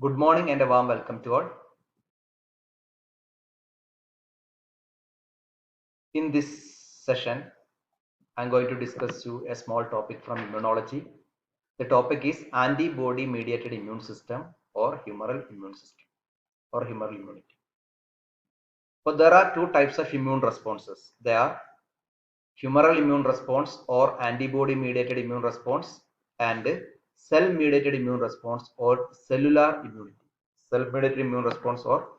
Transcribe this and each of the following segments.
Good morning and a warm welcome to all. In this session, I'm going to discuss you a small topic from immunology. The topic is antibody mediated immune system or humoral immune system or humoral immunity. So there are two types of immune responses. They are humoral immune response or antibody mediated immune response and cell mediated immune response or cellular immunity. Cell mediated immune response or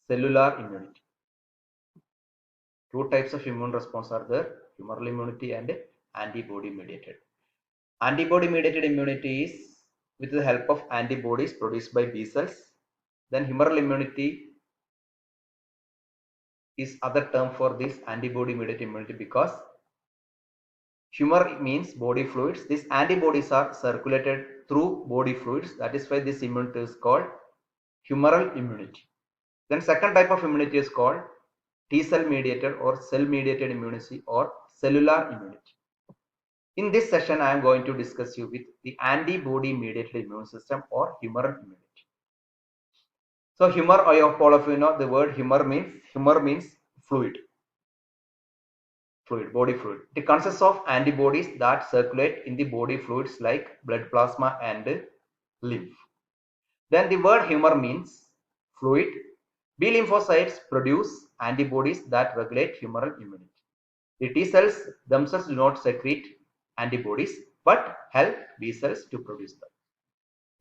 cellular immunity. Two types of immune response are there, humoral immunity and antibody mediated. Antibody mediated immunity is with the help of antibodies produced by B cells. Then humoral immunity is other term for this antibody mediated immunity because humor means body fluids. These antibodies are circulated through body fluids. That is why this immunity is called humoral immunity. Then second type of immunity is called T cell mediated or cell mediated immunity or cellular immunity. In this session, I am going to discuss you with the antibody mediated immune system or humoral immunity. So humor, all of you know the word humor means fluid, body fluid. It consists of antibodies that circulate in the body fluids like blood plasma and lymph. Then the word humor means fluid. B lymphocytes produce antibodies that regulate humoral immunity. The T cells themselves do not secrete antibodies but help B cells to produce them.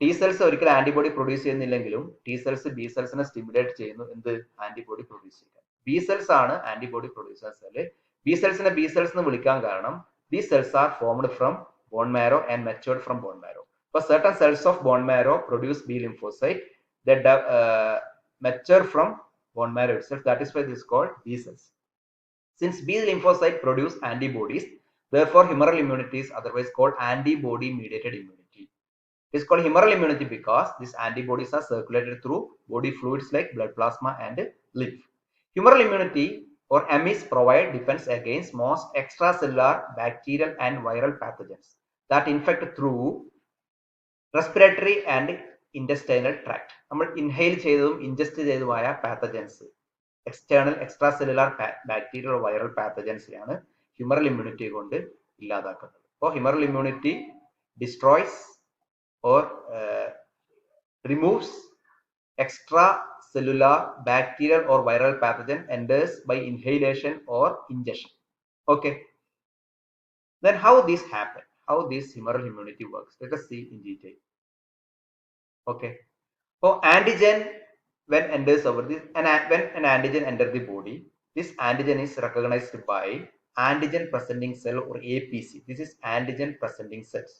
T cells ഒരിക്കലും antibody produce ചെയ്യുന്നില്ലെങ്കിലും T cells B cells stimulate ചെയ്യുന്നു എന്ത് antibody produce ചെയ്യാൻ. B cells ആണ് antibody produce ചെയ്യുന്നത്. B cells B cells എന്ന് വിളിക്കാൻ കാരണം these cells are formed from bone marrow and matured from bone marrow. For certain cells of bone marrow produce B lymphocyte that mature from bone marrow itself. That is why this is called B cells. Since B lymphocyte produce antibodies, therefore humoral immunity is otherwise called antibody mediated immunity. It is called humoral immunity because these antibodies are circulated through body fluids like blood plasma and lymph. Humoral immunity or HEMIS provide defense against most extracellular bacterial and viral pathogens that infect through respiratory and intestinal tract. നമ്മൾ inhale ചെയ്തതും ingest ചെയ്തതുമായ pathogens, external extracellular bacterial or viral pathogens ആണ് humoral immunity കൊണ്ട് ഇല്ലാതാക്കുന്നത്. അപ്പോൾ humoral immunity destroys or removes extracellular bacterial or viral pathogen enters by inhalation or ingestion. Okay. Then how this happen? How this humoral immunity works? Let us see in detail. Okay. So antigen when enters over this, and when an antigen enters the body, this antigen is recognized by antigen presenting cell or APC. This is antigen presenting cells.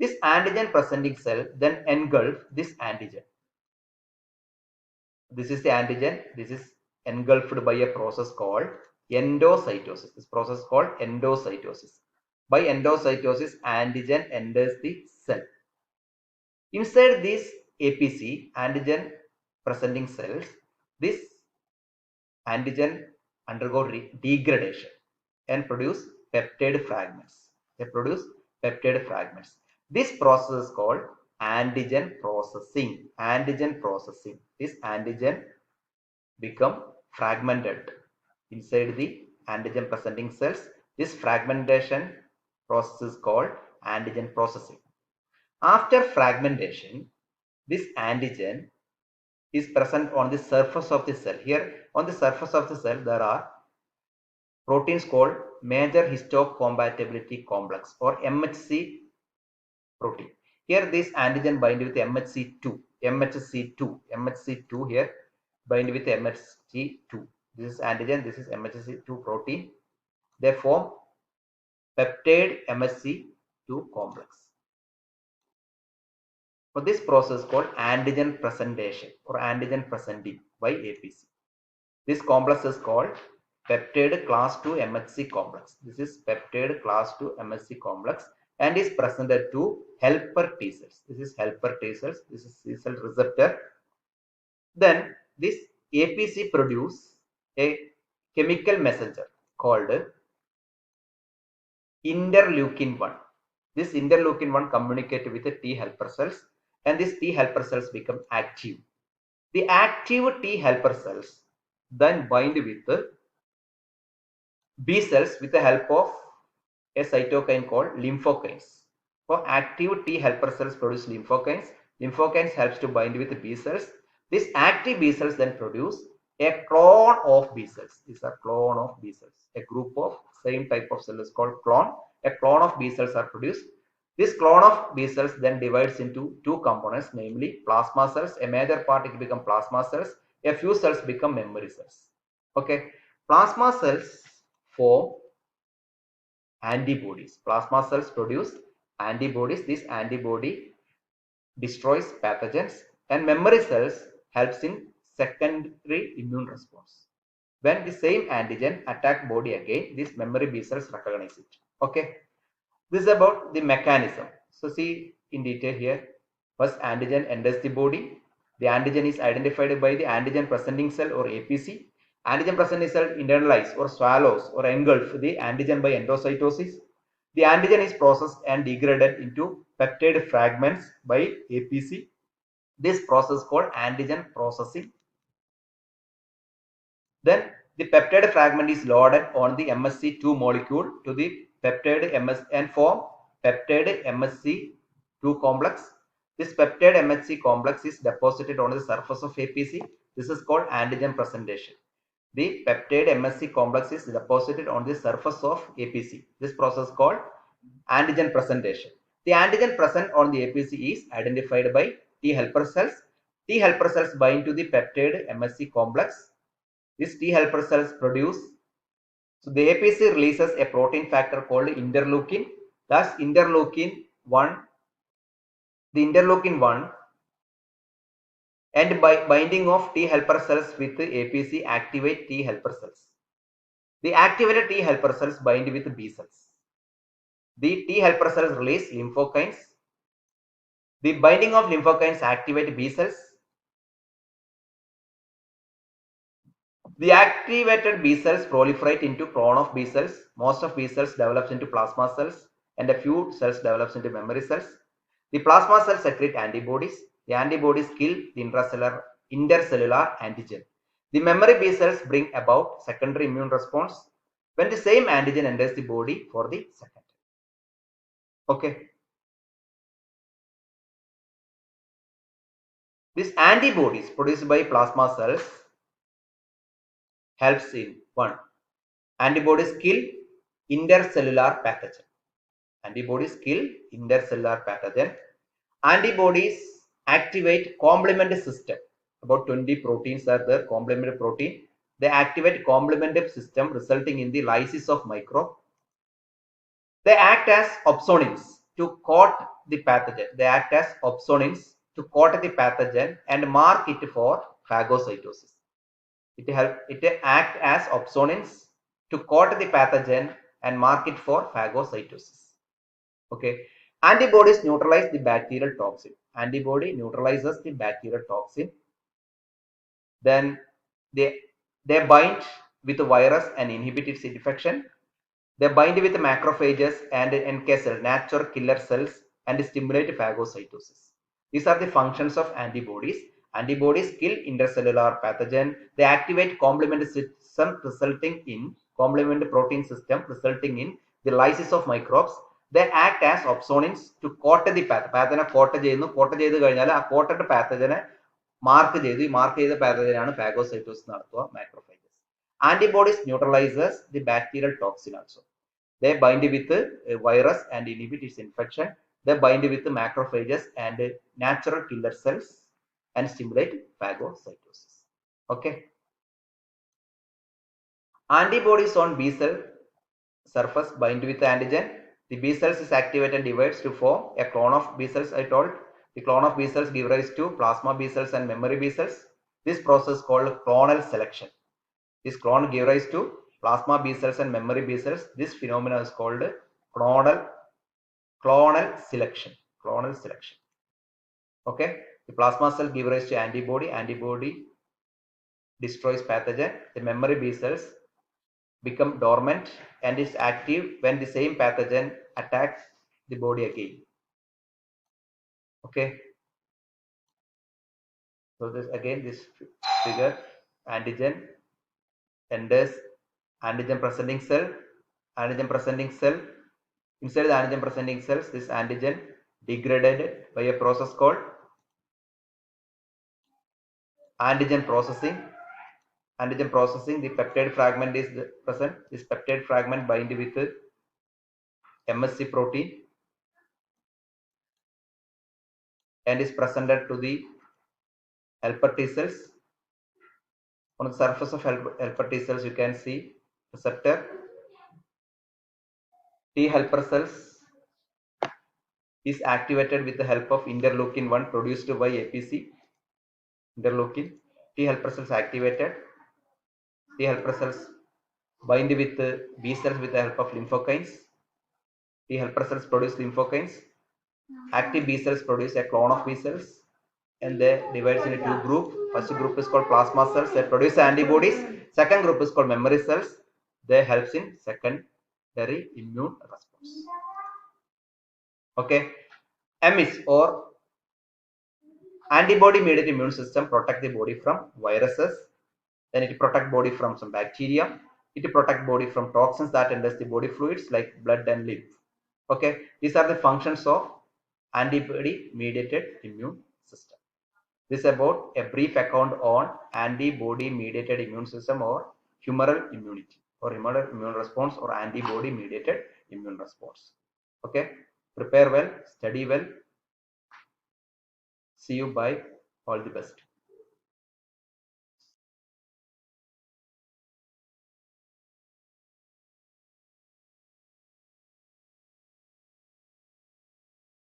This antigen presenting cell then engulf this antigen. This is the antigen. This is engulfed by a process called endocytosis. This process is called endocytosis. By endocytosis, antigen enters the cell. Inside this APC, antigen presenting cells, this antigen undergo degradation and produce peptide fragments. They produce peptide fragments. This process is called antigen processing. Antigen processing. This antigen become fragmented inside the antigen presenting cells. This fragmentation process is called antigen processing. After fragmentation, this antigen is present on the surface of the cell. Here on the surface of the cell there are proteins called major histocompatibility complex or MHC protein. Here this antigen bind with MHC2 here bind with MHC2. This is antigen, this is MHC2 protein. They form peptide MHC2 complex. For this process called antigen presentation or antigen presenting by APC. This complex is called peptide class 2 MHC complex. This is peptide class 2 MHC complex and is presented to helper T cells. This is helper T cells. This is T cell receptor. Then this APC produce a chemical messenger called interleukin 1. This interleukin 1 communicate with the T helper cells and these T helper cells become active. The active T helper cells then bind with B cells with the help of a cytokine called lymphokines. For active T helper cells produce lymphokines. Lymphokines helps to bind with B cells. These active B cells then produce a clone of B cells. These are clone of B cells. A group of same type of cell is called clone. A clone of B cells are produced. This clone of B cells then divides into two components, namely plasma cells. A major part it become plasma cells. A few cells become memory cells. Okay, plasma cells form antibodies. Plasma cells produce antibodies. This antibody destroys pathogens, and memory cells helps in secondary immune response. When the same antigen attack body again, these memory B cells recognize it. Okay, this is about the mechanism. So see in detail here. First, antigen enters the body. The antigen is identified by the antigen presenting cell or APC. Antigen presenting cell internalize or swallows or engulf the antigen by endocytosis. The antigen is processed and degraded into peptide fragments by APC. This process called antigen processing. Then the peptide fragment is loaded on the MSC2 molecule to the peptide MS and form peptide MSC2 complex. This peptide MHC complex is deposited on the surface of APC. This is called antigen presentation. The peptide MSC complex is deposited on the surface of APC. This process called antigen presentation. The antigen present on the APC is identified by T helper cells. T helper cells bind to the peptide MSC complex. These T helper cells produce, so the APC releases a protein factor called interleukin. Thus interleukin 1, the interleukin 1 and by binding of T helper cells with APC activate T helper cells. The activated T helper cells bind with B cells. The T helper cells release lymphokines. The binding of lymphokines activate B cells. The activated B cells proliferate into clone of B cells. Most of B cells develops into plasma cells and a few cells develops into memory cells. The plasma cells secrete antibodies. The antibodies kill the intercellular antigen. The memory B cells bring about secondary immune response when the same antigen enters the body for the second time. Okay. These antibodies produced by plasma cells helps in 1. Antibodies kill intercellular pathogen. Antibodies kill intercellular pathogen. Antibodies activate complement system. About 20 proteins are there, complement protein. They activate complement system resulting in the lysis of microbe. They act as opsonins to coat the pathogen. They act as opsonins to coat the pathogen and mark it for phagocytosis. It act as opsonins to coat the pathogen and mark it for phagocytosis. Okay. Antibodies neutralize the bacterial toxin. Antibody neutralizes the bacterial toxin. Then they bind with the virus and inhibit its infection. They bind with the macrophages and NK cell, natural killer cells, and stimulate phagocytosis. These are the functions of antibodies. Antibodies kill intercellular pathogen. They activate complement system resulting in complement protein system resulting in the lysis of microbes. They act as opsonins to coat the pathogen. Coat ചെയ്ത് കഴിഞ്ഞാൽ ആ coated pathogen mark ചെയ്ത പാത്തജനാണ് phagocytosis നടത്തുക macrophages. Antibodies neutralizes the bacterial toxin also. They bind with the virus and inhibit its infection. They bind with the macrophages and natural killer cells and stimulate phagocytosis. Okay. Antibodies on B cell surface bind with the antigen. The B cells is activated and divides to form a clone of B cells. I told the clone of B cells give rise to plasma B cells and memory B cells. This process called clonal selection. This clone give rise to plasma B cells and memory B cells. This phenomenon is called clonal selection. Clonal selection. Okay. The plasma cell give rise to antibody. Antibody destroys pathogen. The memory B cells become dormant and is active when the same pathogen attacks the body again. Okay. So this again, this figure, antigen enters antigen presenting cell, antigen presenting cell. Inside the antigen presenting cells, this antigen degraded by a process called antigen processing. Antigen processing, the peptide fragment is present. This peptide fragment bind with MSC protein and is presented to the helper T cells. On the surface of helper T cells, you can see receptor. T helper cells is activated with the help of interleukin 1 produced by APC. Interleukin. T helper cells activated. T helper cells bind with B cells with the help of lymphokines. T helper cells produce lymphokines. Active B cells produce a clone of B cells, and they divide into two groups. First group is called plasma cells. They produce antibodies. Second group is called memory cells. They helps in secondary immune response. Okay. MES or antibody mediated immune system protect the body from viruses. Then it protect body from some bacteria. It protect body from toxins that enters the body fluids like blood and lymph. Okay, these are the functions of antibody mediated immune system. This is about a brief account on antibody mediated immune system or humoral immunity or humoral immune response or antibody mediated immune response. Okay, prepare well, study well. See you, bye, all the best.